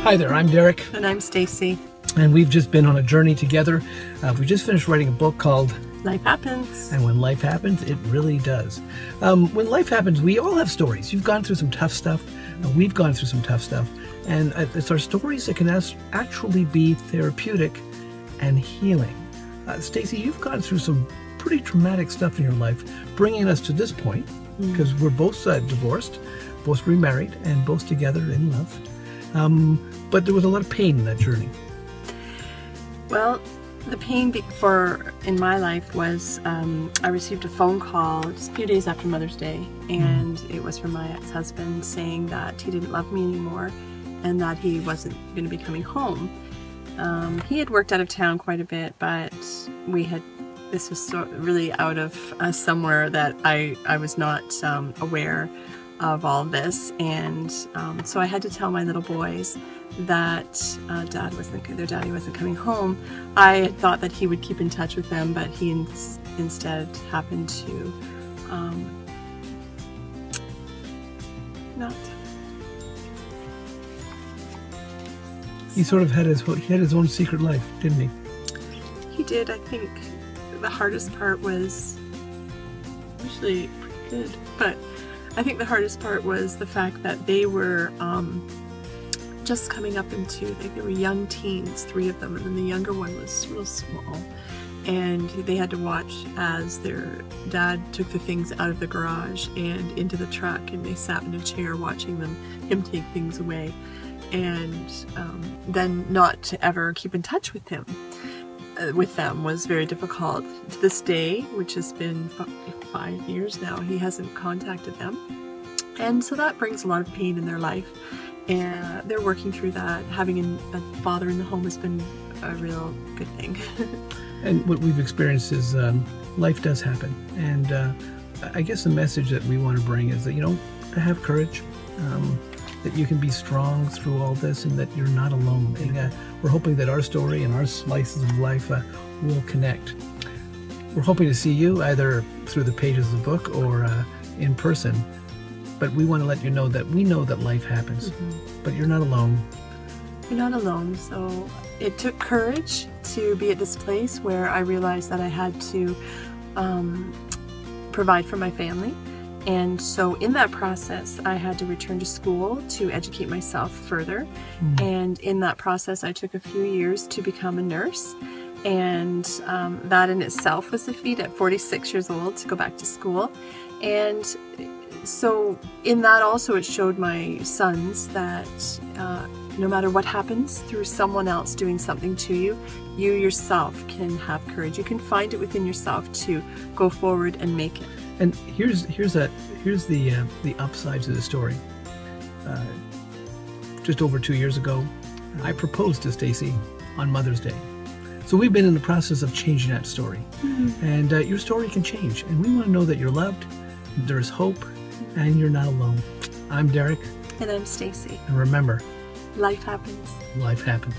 Hi there, I'm Derrick. And I'm Stacy. And we've just been on a journey together. We just finished writing a book called Life Happens. And when life happens, it really does. When life happens, we all have stories. You've gone through some tough stuff. We've gone through some tough stuff. And it's our stories that can actually be therapeutic and healing. Stacy, you've gone through some pretty traumatic stuff in your life, bringing us to this point, because we're both divorced, both remarried, and both together in love. But there was a lot of pain in that journey. Well, the pain in my life was I received a phone call just a few days after Mother's Day, and it was from my ex-husband saying that he didn't love me anymore and that he wasn't going to be coming home. He had worked out of town quite a bit, but this was really out of somewhere that I was not aware of all of this, and so I had to tell my little boys that their daddy wasn't coming home. I had thought that he would keep in touch with them, but he instead happened to not. He sort of had his own secret life, didn't he? He did. I think the hardest part was usually pretty good, but I think the hardest part was the fact that they were just coming up into, I think they were young teens, 3 of them, and then the younger one was real small. And they had to watch as their dad took the things out of the garage and into the truck, and they sat in a chair watching him take things away. And then not to ever keep in touch with them was very difficult. To this day, which has been 5 years now, he hasn't contacted them, and so that brings a lot of pain in their life, and they're working through that. Having a father in the home has been a real good thing. And what we've experienced is life does happen, and I guess the message that we want to bring is that, to have courage, that you can be strong through all this, and that you're not alone. And, we're hoping that our story and our slices of life will connect. We're hoping to see you either through the pages of the book or in person, but we want to let you know that we know that life happens, but you're not alone. You're not alone. So it took courage to be at this place where I realized that I had to provide for my family. And so in that process, I had to return to school to educate myself further. And in that process, I took a few years to become a nurse. And that in itself was a feat at 46 years old to go back to school. And so in that also, it showed my sons that no matter what happens through someone else doing something to you, you yourself can have courage. You can find it within yourself to go forward and make it. And here's the upside to the story. Just over 2 years ago, I proposed to Stacy on Mother's Day. So we've been in the process of changing that story. And your story can change. And we want to know that you're loved, there's hope, and you're not alone. I'm Derrick. And I'm Stacy. And remember, life happens. Life happens.